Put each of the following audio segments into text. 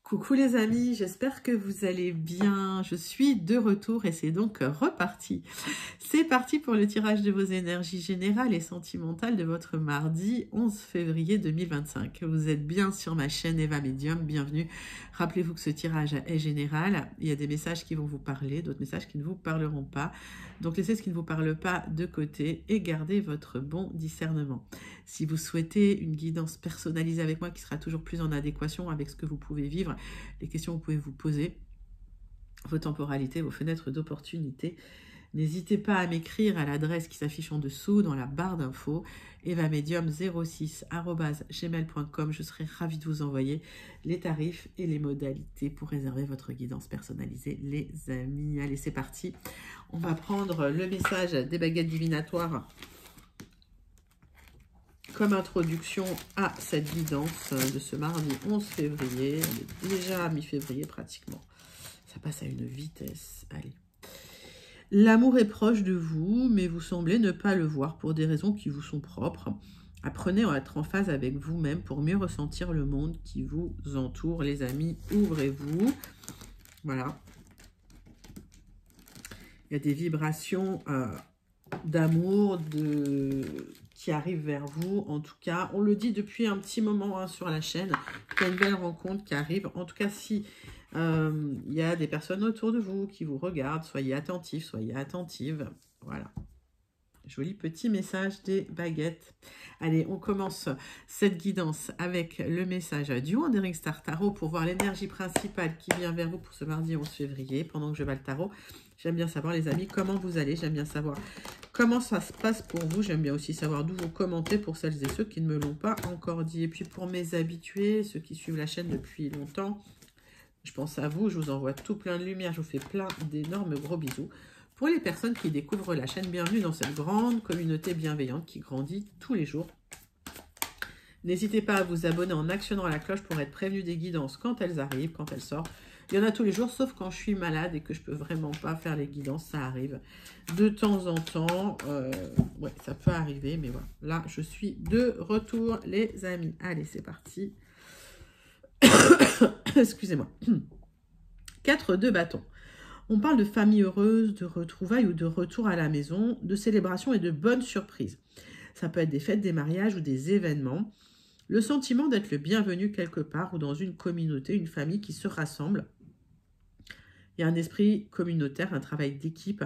Coucou les amis, j'espère que vous allez bien. Je suis de retour et c'est donc reparti. C'est parti pour le tirage de vos énergies générales et sentimentales de votre mardi 11 février 2025. Vous êtes bien sur ma chaîne Eva Medium, bienvenue. Rappelez-vous que ce tirage est général. Il y a des messages qui vont vous parler, d'autres messages qui ne vous parleront pas. Donc laissez ce qui ne vous parle pas de côté et gardez votre bon discernement. Si vous souhaitez une guidance personnalisée avec moi qui sera toujours plus en adéquation avec ce que vous pouvez vivre, les questions que vous pouvez vous poser, vos temporalités, vos fenêtres d'opportunité, n'hésitez pas à m'écrire à l'adresse qui s'affiche en dessous dans la barre d'infos, evamedium06@gmail.com. Je serai ravie de vous envoyer les tarifs et les modalités pour réserver votre guidance personnalisée, les amis. Allez, c'est parti. On va prendre le message des baguettes divinatoires comme introduction à cette guidance de ce mardi 11 février. On est déjà à mi-février pratiquement. Ça passe à une vitesse. Allez. L'amour est proche de vous, mais vous semblez ne pas le voir pour des raisons qui vous sont propres. Apprenez à être en phase avec vous-même pour mieux ressentir le monde qui vous entoure. Les amis, ouvrez-vous. Voilà. Il y a des vibrations d'amour, qui arrive vers vous. En tout cas, on le dit depuis un petit moment sur la chaîne, il y a une belle rencontre qui arrive. En tout cas, si il y a des personnes autour de vous qui vous regardent, soyez attentifs, soyez attentives. Voilà. Joli petit message des baguettes. Allez, on commence cette guidance avec le message du Wandering Star Tarot pour voir l'énergie principale qui vient vers vous pour ce mardi 11 février. Pendant que je bats le tarot, j'aime bien savoir, les amis, comment vous allez. J'aime bien savoir comment ça se passe pour vous. J'aime bien aussi savoir d'où vous commentez pour celles et ceux qui ne me l'ont pas encore dit. Et puis pour mes habitués, ceux qui suivent la chaîne depuis longtemps, je pense à vous. Je vous envoie tout plein de lumière. Je vous fais plein d'énormes gros bisous. Pour les personnes qui découvrent la chaîne, bienvenue dans cette grande communauté bienveillante qui grandit tous les jours. N'hésitez pas à vous abonner en actionnant la cloche pour être prévenu des guidances quand elles arrivent, quand elles sortent. Il y en a tous les jours, sauf quand je suis malade et que je peux vraiment pas faire les guidances, ça arrive de temps en temps. Ouais, ça peut arriver, mais voilà. Là, je suis de retour, les amis. Allez, c'est parti. Excusez-moi. 4 de bâton. On parle de famille heureuse, de retrouvailles ou de retour à la maison, de célébration et de bonnes surprises. Ça peut être des fêtes, des mariages ou des événements. Le sentiment d'être le bienvenu quelque part ou dans une communauté, une famille qui se rassemble. Il y a un esprit communautaire, un travail d'équipe.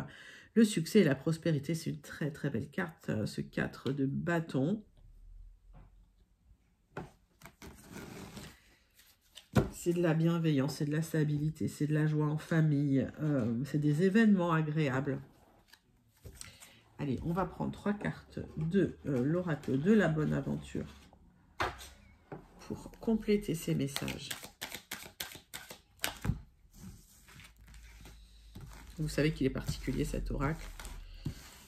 Le succès et la prospérité, c'est une très très belle carte, ce 4 de bâton. C'est de la bienveillance, c'est de la stabilité, c'est de la joie en famille, c'est des événements agréables. Allez, on va prendre 3 cartes de l'oracle de la bonne aventure pour compléter ces messages. Vous savez qu'il est particulier cet oracle.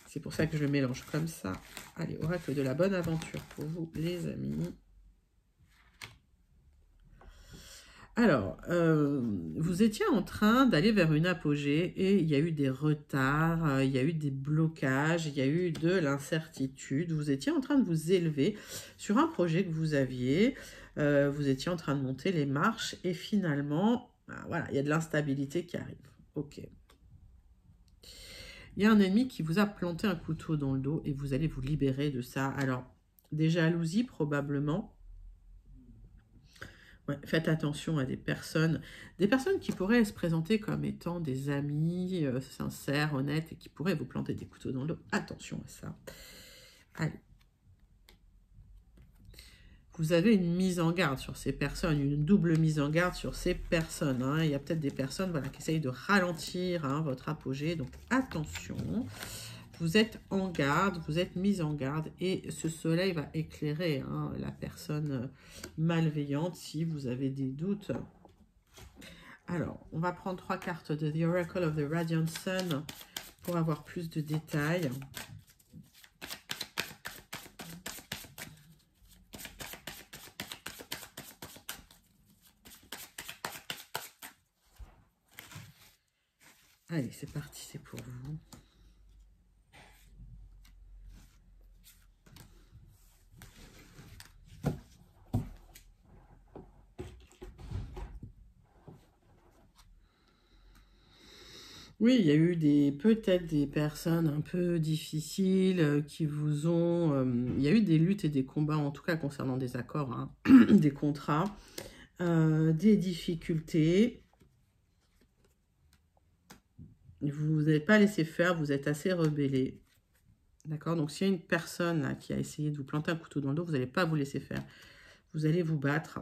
C'est pour ça que je le mélange comme ça. Allez, oracle de la bonne aventure pour vous, les amis. Alors, vous étiez en train d'aller vers une apogée et il y a eu des retards, il y a eu des blocages, il y a eu de l'incertitude. Vous étiez en train de vous élever sur un projet que vous aviez. Vous étiez en train de monter les marches et finalement, voilà, il y a de l'instabilité qui arrive. Ok. Il y a un ennemi qui vous a planté un couteau dans le dos et vous allez vous libérer de ça. Alors, des jalousies probablement. Ouais, faites attention à des personnes qui pourraient se présenter comme étant des amis sincères, honnêtes et qui pourraient vous planter des couteaux dans le dos. Attention à ça. Allez. Vous avez une mise en garde sur ces personnes, une double mise en garde sur ces personnes. Hein. Il y a peut-être des personnes voilà, qui essayent de ralentir votre apogée. Donc attention, vous êtes en garde, vous êtes mise en garde. Et ce soleil va éclairer la personne malveillante si vous avez des doutes. Alors, on va prendre 3 cartes de The Oracle of the Radiant Sun pour avoir plus de détails. Allez, c'est parti, c'est pour vous. Oui, il y a eu peut-être des personnes un peu difficiles qui vous ont... il y a eu des luttes et des combats, en tout cas concernant des accords, hein, des contrats, des difficultés. Vous n'avez pas laissé faire, vous êtes assez rebellé. D'accord? Donc, s'il y a une personne là, qui a essayé de vous planter un couteau dans le dos, vous n'allez pas vous laisser faire. Vous allez vous battre.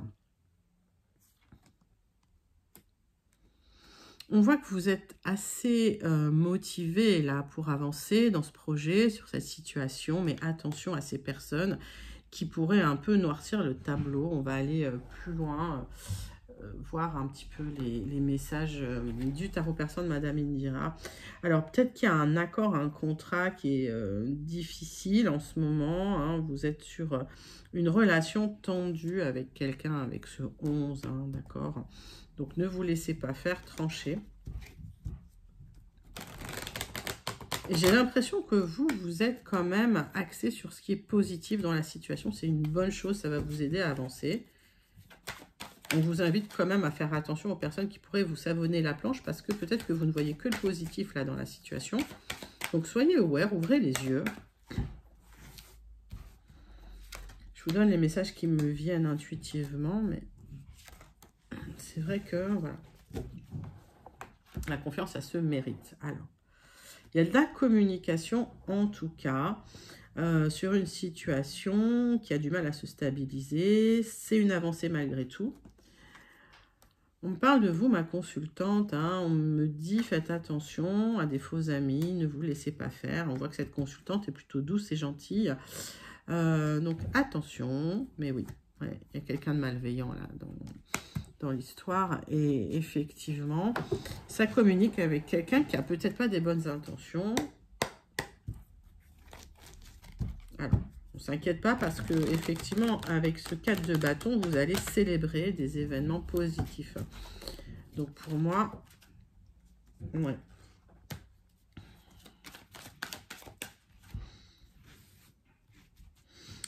On voit que vous êtes assez motivé là pour avancer dans ce projet, sur cette situation, mais attention à ces personnes qui pourraient un peu noircir le tableau. On va aller plus loin, voir un petit peu les messages du tarot persan de Madame Indira. Alors peut-être qu'il y a un accord, un contrat qui est difficile en ce moment. Hein. Vous êtes sur une relation tendue avec quelqu'un, avec ce 11, hein, d'accord? Donc, ne vous laissez pas faire, trancher. J'ai l'impression que vous êtes quand même axé sur ce qui est positif dans la situation. C'est une bonne chose, ça va vous aider à avancer. On vous invite quand même à faire attention aux personnes qui pourraient vous savonner la planche parce que peut-être que vous ne voyez que le positif là dans la situation. Donc, soyez aware, ouvrez les yeux. Je vous donne les messages qui me viennent intuitivement, mais c'est vrai que, voilà. La confiance, ça se mérite. Alors, il y a de la communication, en tout cas, sur une situation qui a du mal à se stabiliser. C'est une avancée malgré tout. On me parle de vous, ma consultante. Hein, on me dit, faites attention à des faux amis, ne vous laissez pas faire. On voit que cette consultante est plutôt douce et gentille. Donc, attention. Mais oui, ouais, il y a quelqu'un de malveillant là dans l'histoire, et effectivement, ça communique avec quelqu'un qui a peut-être pas des bonnes intentions. Alors, on ne s'inquiète pas parce que effectivement, avec ce 4 de bâton, vous allez célébrer des événements positifs. Donc pour moi, ouais.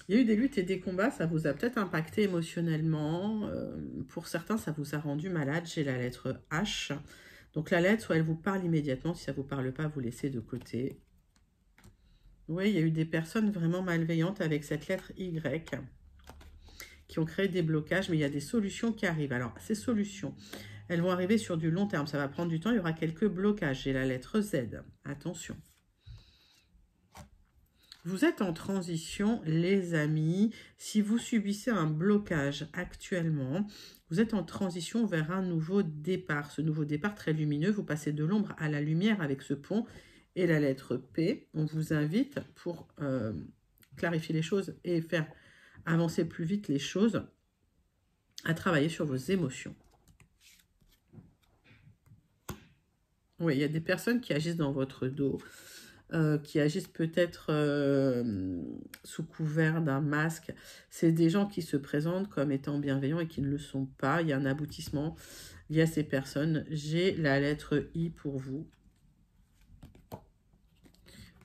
Il y a eu des luttes et des combats, ça vous a peut-être impacté émotionnellement. Pour certains, ça vous a rendu malade. J'ai la lettre H. Donc la lettre, soit elle vous parle immédiatement. Si ça ne vous parle pas, vous laissez de côté. Oui, il y a eu des personnes vraiment malveillantes avec cette lettre Y qui ont créé des blocages, mais il y a des solutions qui arrivent. Alors, ces solutions, elles vont arriver sur du long terme. Ça va prendre du temps, il y aura quelques blocages. J'ai la lettre Z. Attention. Vous êtes en transition, les amis. Si vous subissez un blocage actuellement, vous êtes en transition vers un nouveau départ. Ce nouveau départ très lumineux, vous passez de l'ombre à la lumière avec ce pont et la lettre P. On vous invite pour clarifier les choses et faire avancer plus vite les choses à travailler sur vos émotions. Oui, il y a des personnes qui agissent dans votre dos. Qui agissent peut-être sous couvert d'un masque. C'est des gens qui se présentent comme étant bienveillants et qui ne le sont pas. Il y a un aboutissement lié à ces personnes. J'ai la lettre I pour vous.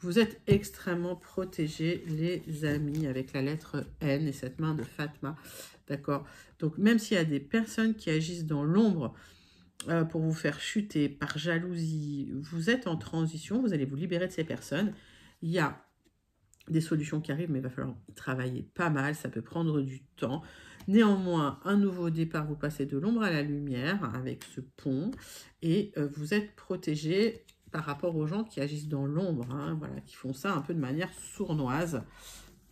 Vous êtes extrêmement protégés, les amis, avec la lettre N et cette main de Fatma. D'accord? Donc, même s'il y a des personnes qui agissent dans l'ombre, pour vous faire chuter par jalousie, vous êtes en transition, vous allez vous libérer de ces personnes. Il y a des solutions qui arrivent, mais il va falloir travailler pas mal, ça peut prendre du temps. Néanmoins, un nouveau départ, vous passez de l'ombre à la lumière avec ce pont, et vous êtes protégé par rapport aux gens qui agissent dans l'ombre, hein, voilà, qui font ça un peu de manière sournoise,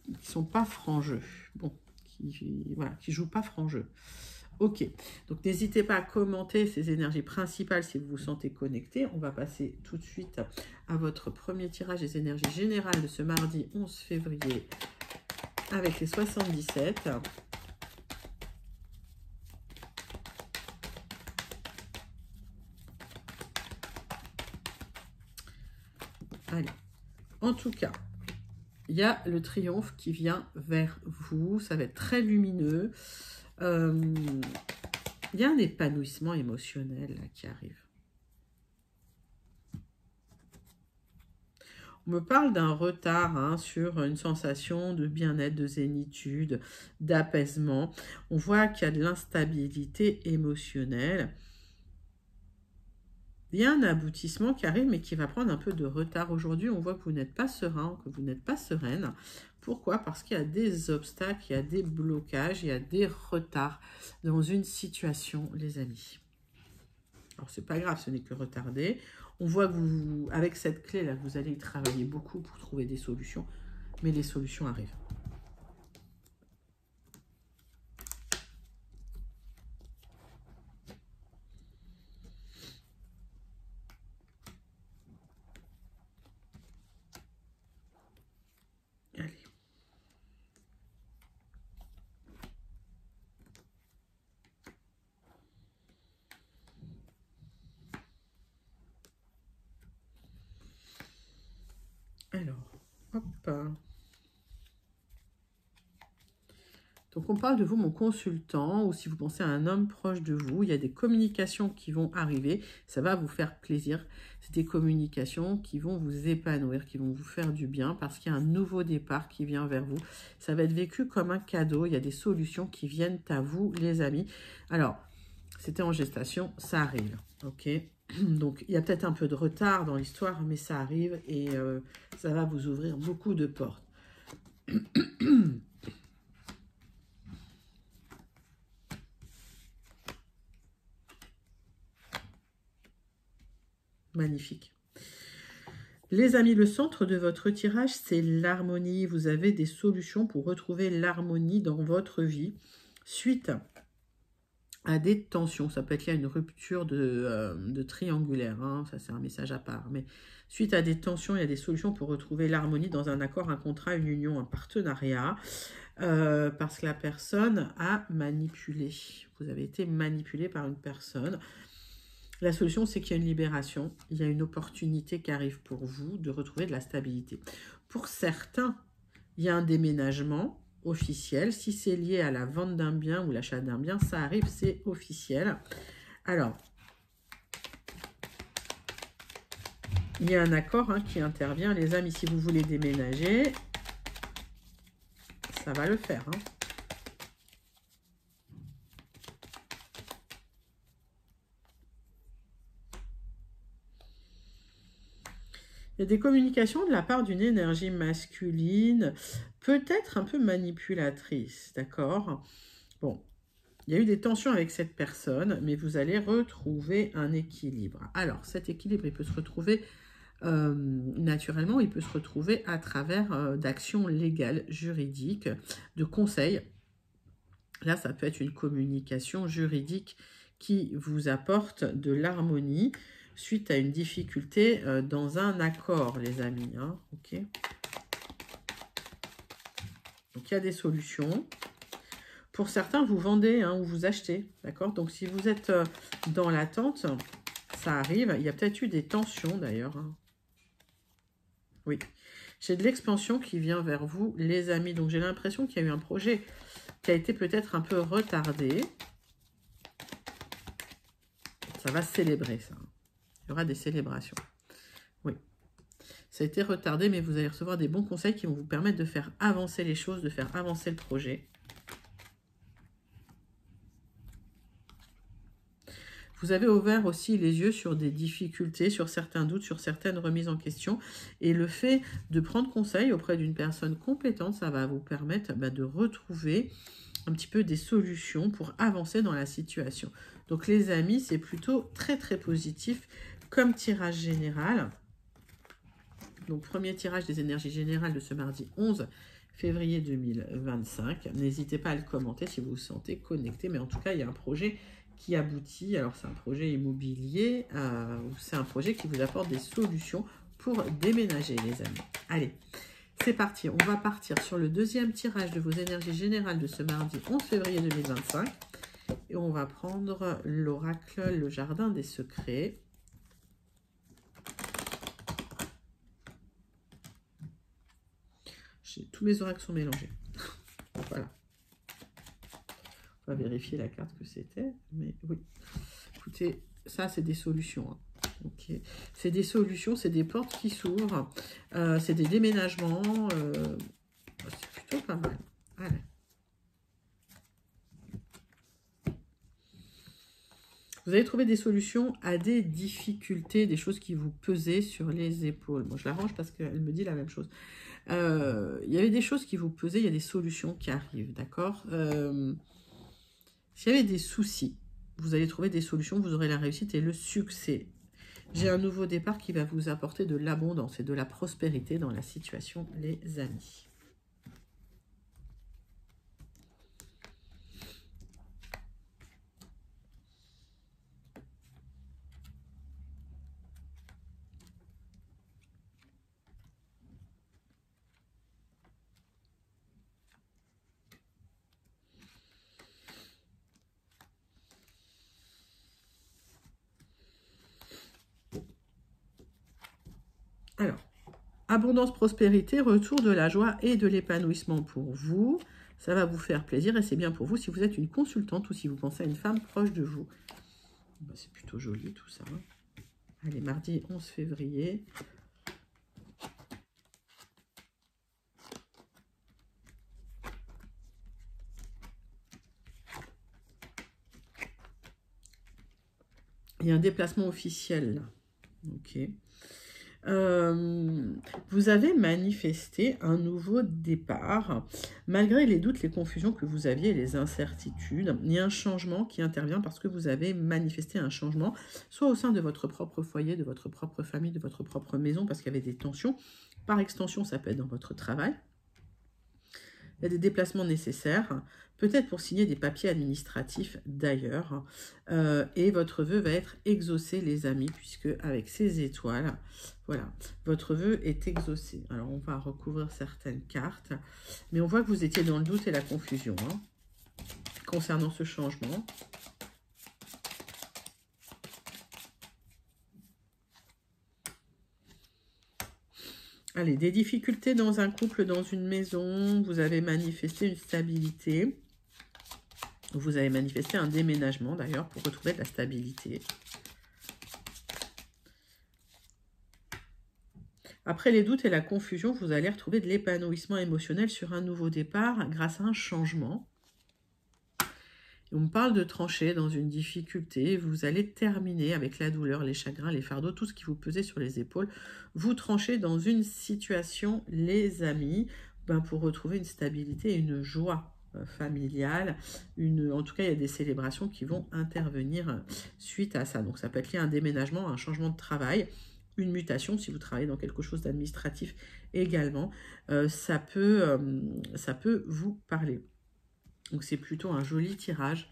qui ne sont pas francs jeu, bon, qui jouent pas franc jeu. Ok, donc n'hésitez pas à commenter ces énergies principales si vous vous sentez connecté. On va passer tout de suite à votre premier tirage des énergies générales de ce mardi 11 février avec les 77. Allez, en tout cas, il y a le triomphe qui vient vers vous. Ça va être très lumineux. Il y a un épanouissement émotionnel là, qui arrive. On me parle d'un retard hein, sur une sensation de bien-être, de zénitude, d'apaisement. On voit qu'il y a de l'instabilité émotionnelle. Il y a un aboutissement qui arrive, mais qui va prendre un peu de retard. Aujourd'hui, on voit que vous n'êtes pas serein, que vous n'êtes pas sereine. Pourquoi? Parce qu'il y a des obstacles, il y a des blocages, il y a des retards dans une situation, les amis. Alors, c'est pas grave, ce n'est que retardé. On voit que vous, avec cette clé-là, vous allez travailler beaucoup pour trouver des solutions, mais les solutions arrivent. Allez. Alors, hop. Donc, on parle de vous, mon consultant, ou si vous pensez à un homme proche de vous, il y a des communications qui vont arriver, ça va vous faire plaisir. C'est des communications qui vont vous épanouir, qui vont vous faire du bien, parce qu'il y a un nouveau départ qui vient vers vous. Ça va être vécu comme un cadeau, il y a des solutions qui viennent à vous, les amis. Alors, c'était en gestation, ça arrive, ok? Donc, il y a peut-être un peu de retard dans l'histoire, mais ça arrive et ça va vous ouvrir beaucoup de portes. Magnifique. Les amis, le centre de votre tirage, c'est l'harmonie. Vous avez des solutions pour retrouver l'harmonie dans votre vie suite à des tensions. Ça peut être lié à une rupture de triangulaire. Hein. Ça, c'est un message à part. Mais suite à des tensions, il y a des solutions pour retrouver l'harmonie dans un accord, un contrat, une union, un partenariat. Parce que la personne a manipulé. Vous avez été manipulé par une personne. La solution, c'est qu'il y a une libération, il y a une opportunité qui arrive pour vous de retrouver de la stabilité. Pour certains, il y a un déménagement officiel. Si c'est lié à la vente d'un bien ou l'achat d'un bien, ça arrive, c'est officiel. Alors, il y a un accord qui intervient. Les amis, si vous voulez déménager, ça va le faire. Il y a des communications de la part d'une énergie masculine, peut-être un peu manipulatrice, d'accord? Bon, il y a eu des tensions avec cette personne, mais vous allez retrouver un équilibre. Alors, cet équilibre, il peut se retrouver naturellement, il peut se retrouver à travers d'actions légales, juridiques, de conseils. Là, ça peut être une communication juridique qui vous apporte de l'harmonie suite à une difficulté dans un accord, les amis. Hein, ok. Donc, il y a des solutions. Pour certains, vous vendez ou vous achetez. D'accord? Donc, si vous êtes dans l'attente, ça arrive. Il y a peut-être eu des tensions, d'ailleurs. Hein. Oui. J'ai de l'expansion qui vient vers vous, les amis. Donc, j'ai l'impression qu'il y a eu un projet qui a été peut-être un peu retardé. Ça va célébrer, ça. Il y aura des célébrations. Oui. Ça a été retardé, mais vous allez recevoir des bons conseils qui vont vous permettre de faire avancer les choses, de faire avancer le projet. Vous avez ouvert aussi les yeux sur des difficultés, sur certains doutes, sur certaines remises en question. Et le fait de prendre conseil auprès d'une personne compétente, ça va vous permettre de retrouver un petit peu des solutions pour avancer dans la situation. Donc les amis, c'est plutôt très très positif comme tirage général. Donc premier tirage des énergies générales de ce mardi 11 février 2025. N'hésitez pas à le commenter si vous vous sentez connecté. Mais en tout cas, il y a un projet qui aboutit. Alors c'est un projet immobilier ou c'est un projet qui vous apporte des solutions pour déménager, les amis. Allez, c'est parti. On va partir sur le deuxième tirage de vos énergies générales de ce mardi 11 février 2025. Et on va prendre l'oracle, le jardin des secrets. Tous mes oracles sont mélangés. Voilà. On va vérifier la carte que c'était. Mais oui. Écoutez, ça, c'est des solutions. Hein. Okay. C'est des solutions, c'est des portes qui s'ouvrent. C'est des déménagements. C'est plutôt pas mal. Allez. Vous allez trouver des solutions à des difficultés, des choses qui vous pesaient sur les épaules. Bon, je l'arrange parce qu'elle me dit la même chose. Il y avait des choses qui vous pesaient, il y a des solutions qui arrivent, d'accord? S'il y avait des soucis, vous allez trouver des solutions, vous aurez la réussite et le succès. J'ai un nouveau départ qui va vous apporter de l'abondance et de la prospérité dans la situation, les amis. Alors, abondance, prospérité, retour de la joie et de l'épanouissement pour vous. Ça va vous faire plaisir et c'est bien pour vous si vous êtes une consultante ou si vous pensez à une femme proche de vous. Ben, c'est plutôt joli tout ça. Allez, mardi 11 février. Il y a un déplacement officiel là. Ok. Vous avez manifesté un nouveau départ. Malgré les doutes, les confusions que vous aviez, les incertitudes, il y a un changement qui intervient parce que vous avez manifesté un changement, soit au sein de votre propre foyer, de votre propre famille, de votre propre maison, parce qu'il y avait des tensions. Par extension, ça peut être dans votre travail. Il y a des déplacements nécessaires, peut-être pour signer des papiers administratifs d'ailleurs. Et votre vœu va être exaucé, les amis, puisque avec ces étoiles, voilà, votre vœu est exaucé. Alors, on va recouvrir certaines cartes, mais on voit que vous étiez dans le doute et la confusion concernant ce changement. Allez, des difficultés dans un couple, dans une maison, vous avez manifesté une stabilité. Vous avez manifesté un déménagement d'ailleurs pour retrouver de la stabilité. Après les doutes et la confusion, vous allez retrouver de l'épanouissement émotionnel sur un nouveau départ grâce à un changement. On me parle de trancher dans une difficulté. Vous allez terminer avec la douleur, les chagrins, les fardeaux, tout ce qui vous pesait sur les épaules. Vous tranchez dans une situation, les amis, pour retrouver une stabilité et une joie familiale. En tout cas, il y a des célébrations qui vont intervenir suite à ça. Donc, ça peut être lié à un déménagement, à un changement de travail, une mutation, si vous travaillez dans quelque chose d'administratif également. Ça peut vous parler. Donc, c'est plutôt un joli tirage,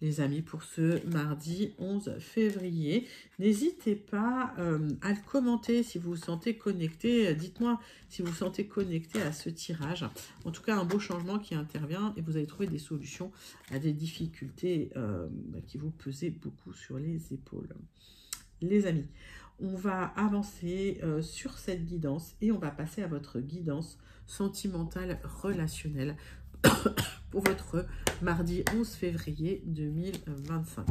les amis, pour ce mardi 11 février. N'hésitez pas à le commenter si vous vous sentez connecté. Dites-moi si vous vous sentez connecté à ce tirage. En tout cas, un beau changement qui intervient et vous allez trouver des solutions à des difficultés qui vous pesaient beaucoup sur les épaules. Les amis, on va avancer sur cette guidance et on va passer à votre guidance sentimentale relationnelle pour votre mardi 11 février 2025.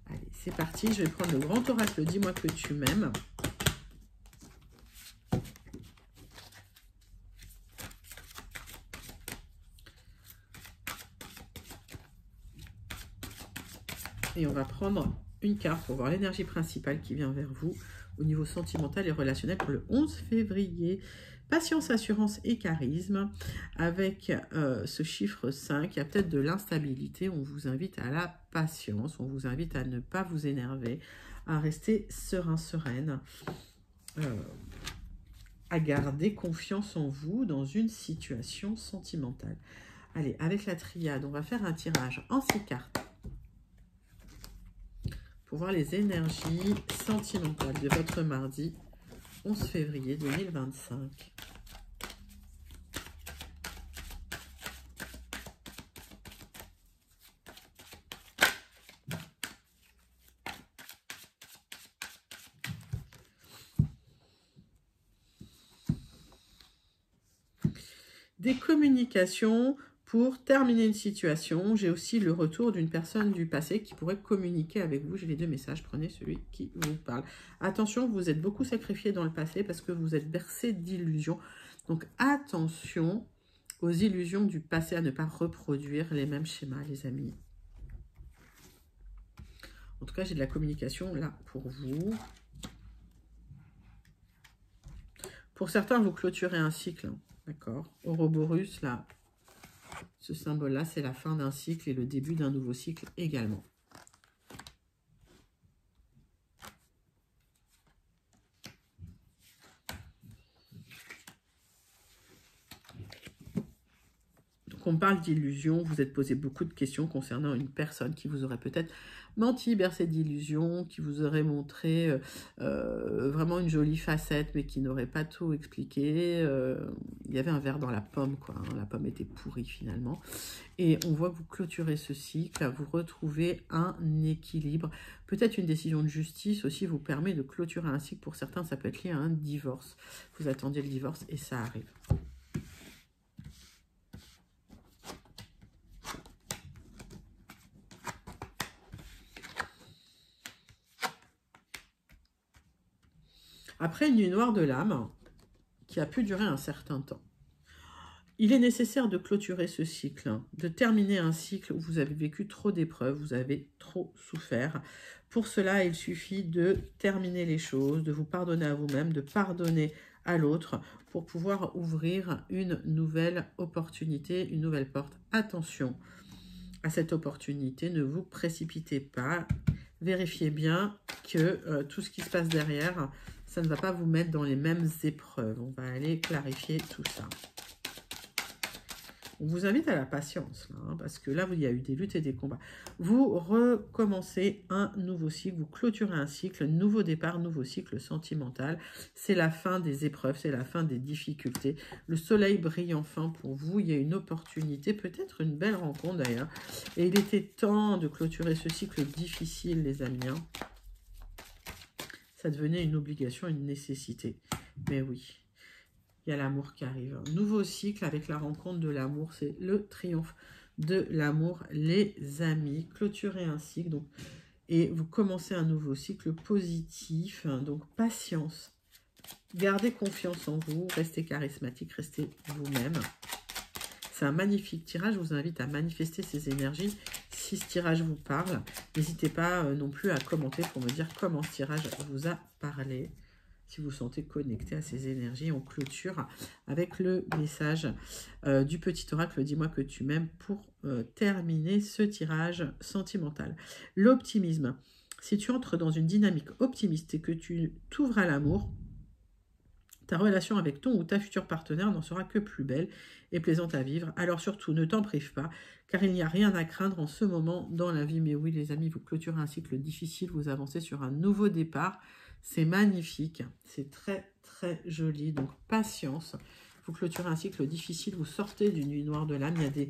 Allez, c'est parti. Je vais prendre le grand oracle. Dis-moi que tu m'aimes. Et on va prendre une carte pour voir l'énergie principale qui vient vers vous au niveau sentimental et relationnel pour le 11 février. Patience, assurance et charisme. Avec ce chiffre 5, il y a peut-être de l'instabilité. On vous invite à la patience. On vous invite à ne pas vous énerver, à rester serein, sereine, à garder confiance en vous dans une situation sentimentale. Allez, avec la triade, on va faire un tirage en 6 cartes pour voir les énergies sentimentales de votre mardi 11 février 2025. Des communications pour terminer une situation. J'ai aussi le retour d'une personne du passé qui pourrait communiquer avec vous. J'ai les deux messages. Prenez celui qui vous parle. Attention, vous êtes beaucoup sacrifié dans le passé parce que vous êtes bercé d'illusions. Donc, attention aux illusions du passé, à ne pas reproduire les mêmes schémas, les amis. En tout cas, j'ai de la communication là pour vous. Pour certains, vous clôturez un cycle, d'accord? Ouroboros, là, ce symbole-là, c'est la fin d'un cycle et le début d'un nouveau cycle également. Donc, on parle d'illusion. Vous êtes posé beaucoup de questions concernant une personne qui vous aurait peut-être menti, bercé d'illusions, qui vous aurait montré vraiment une jolie facette, mais qui n'aurait pas tout expliqué. Il y avait un verre dans la pomme, quoi. Hein, la pomme était pourrie, finalement. Et on voit que vous clôturez ce cycle, vous retrouvez un équilibre. Peut-être une décision de justice aussi vous permet de clôturer un cycle. Pour certains, ça peut être lié à un divorce. Vous attendiez le divorce et ça arrive. Après une nuit noire de l'âme, qui a pu durer un certain temps, il est nécessaire de clôturer ce cycle, de terminer un cycle où vous avez vécu trop d'épreuves, vous avez trop souffert. Pour cela, il suffit de terminer les choses, de vous pardonner à vous-même, de pardonner à l'autre pour pouvoir ouvrir une nouvelle opportunité, une nouvelle porte. Attention à cette opportunité, ne vous précipitez pas, vérifiez bien que tout ce qui se passe derrière, ça ne va pas vous mettre dans les mêmes épreuves. On va aller clarifier tout ça. On vous invite à la patience, là, hein, parce que là, il y a eu des luttes et des combats. Vous recommencez un nouveau cycle, vous clôturez un cycle, nouveau départ, nouveau cycle sentimental. C'est la fin des épreuves, c'est la fin des difficultés. Le soleil brille enfin pour vous, il y a une opportunité, peut-être une belle rencontre d'ailleurs. Et il était temps de clôturer ce cycle difficile, les amis. Hein. Ça devenait une obligation, une nécessité. Mais oui. Il y a l'amour qui arrive. Un nouveau cycle avec la rencontre de l'amour. C'est le triomphe de l'amour, les amis. Clôturez un cycle. Donc, et vous commencez un nouveau cycle positif. Donc, patience. Gardez confiance en vous. Restez charismatique. Restez vous-même. C'est un magnifique tirage. Je vous invite à manifester ces énergies. Si ce tirage vous parle, n'hésitez pas non plus à commenter pour me dire comment ce tirage vous a parlé. Si vous sentez connecté à ces énergies, on clôture avec le message du petit oracle « Dis-moi que tu m'aimes » pour terminer ce tirage sentimental. L'optimisme. Si tu entres dans une dynamique optimiste et que tu t'ouvres à l'amour, ta relation avec ton ou ta future partenaire n'en sera que plus belle et plaisante à vivre. Alors surtout, ne t'en prive pas, car il n'y a rien à craindre en ce moment dans la vie. Mais oui, les amis, vous clôturez un cycle difficile, vous avancez sur un nouveau départ. C'est magnifique, c'est très très joli, donc patience. Vous clôturez un cycle difficile, vous sortez d'une nuit noire de l'âme. Il y a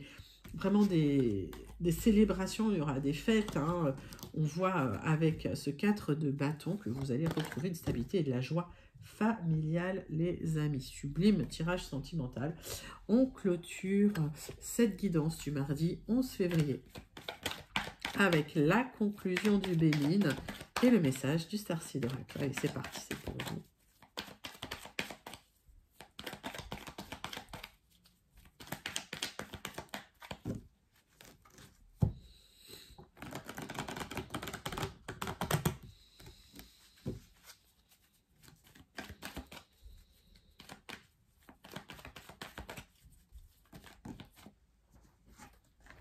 vraiment des célébrations, il y aura des fêtes. Hein. On voit avec ce 4 de bâton que vous allez retrouver une stabilité et de la joie familiale, les amis. Sublime tirage sentimental. On clôture cette guidance du mardi 11 février avec la conclusion du Béline et le message du Starseed Oracle. Allez, c'est parti, c'est pour vous.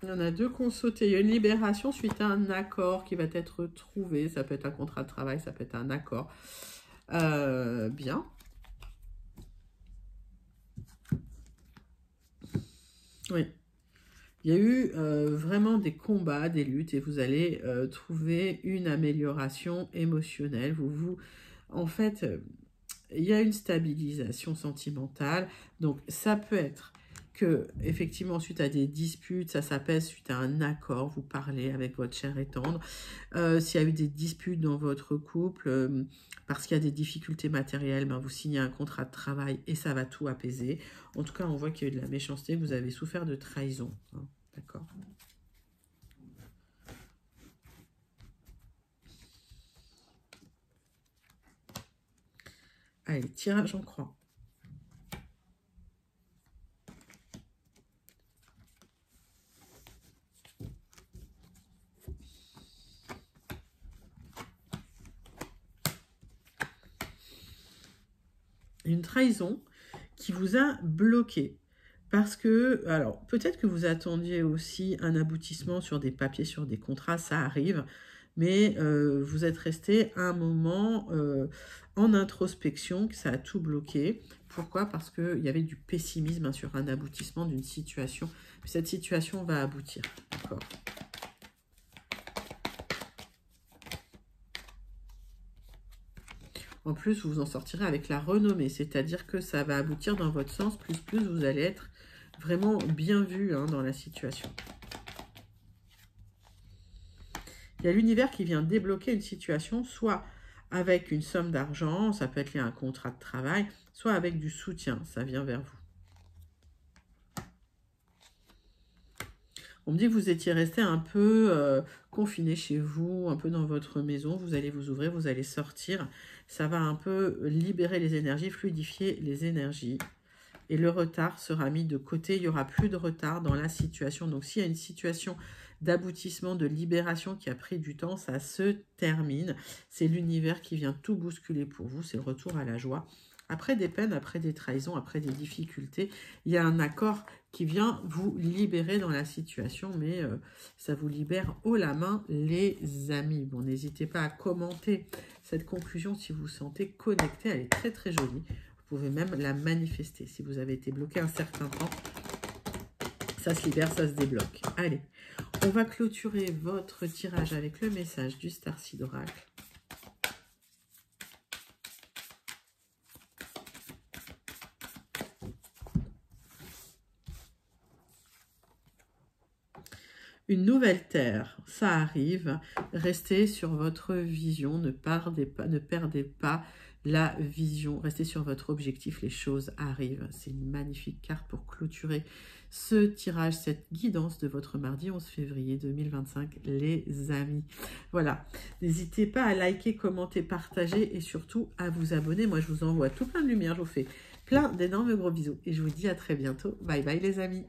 Il y en a deux qui ont sauté. Il y a une libération suite à un accord qui va être trouvé. Ça peut être un contrat de travail, ça peut être un accord. Bien. Oui. Il y a eu vraiment des combats, des luttes, et vous allez trouver une amélioration émotionnelle. En fait, il y a une stabilisation sentimentale. Donc, ça peut être que, effectivement, suite à des disputes, ça s'apaise suite à un accord, vous parlez avec votre chair et tendre. S'il y a eu des disputes dans votre couple, parce qu'il y a des difficultés matérielles, ben vous signez un contrat de travail et ça va tout apaiser. En tout cas, on voit qu'il y a eu de la méchanceté, vous avez souffert de trahison. Hein, d'accord. Allez, tirage en croix. Une trahison qui vous a bloqué. Parce que, alors, peut-être que vous attendiez aussi un aboutissement sur des papiers, sur des contrats, ça arrive. Mais vous êtes resté un moment en introspection, que ça a tout bloqué. Pourquoi? Parce qu'il y avait du pessimisme sur un aboutissement d'une situation. Cette situation va aboutir, d'accord? En plus, vous en sortirez avec la renommée, c'est-à-dire que ça va aboutir dans votre sens, plus vous allez être vraiment bien vu hein, dans la situation. Il y a l'univers qui vient débloquer une situation, soit avec une somme d'argent, ça peut être lié à un contrat de travail, soit avec du soutien, ça vient vers vous. On me dit que vous étiez resté un peu confiné chez vous, un peu dans votre maison. Vous allez vous ouvrir, vous allez sortir. Ça va un peu libérer les énergies, fluidifier les énergies. Et le retard sera mis de côté. Il n'y aura plus de retard dans la situation. Donc, s'il y a une situation d'aboutissement, de libération qui a pris du temps, ça se termine. C'est l'univers qui vient tout bousculer pour vous. C'est le retour à la joie. Après des peines, après des trahisons, après des difficultés, il y a un accord qui vient vous libérer dans la situation, mais ça vous libère haut la main, les amis. Bon, n'hésitez pas à commenter cette conclusion si vous vous sentez connecté. Elle est très, très jolie. Vous pouvez même la manifester. Si vous avez été bloqué un certain temps, ça se libère, ça se débloque. Allez, on va clôturer votre tirage avec le message du Starseed Oracle. Une nouvelle terre, ça arrive. Restez sur votre vision, ne perdez pas la vision. Restez sur votre objectif, les choses arrivent. C'est une magnifique carte pour clôturer ce tirage, cette guidance de votre mardi 11 février 2025, les amis. Voilà, n'hésitez pas à liker, commenter, partager et surtout à vous abonner. Moi, je vous envoie tout plein de lumière, je vous fais plein d'énormes gros bisous et je vous dis à très bientôt. Bye bye les amis.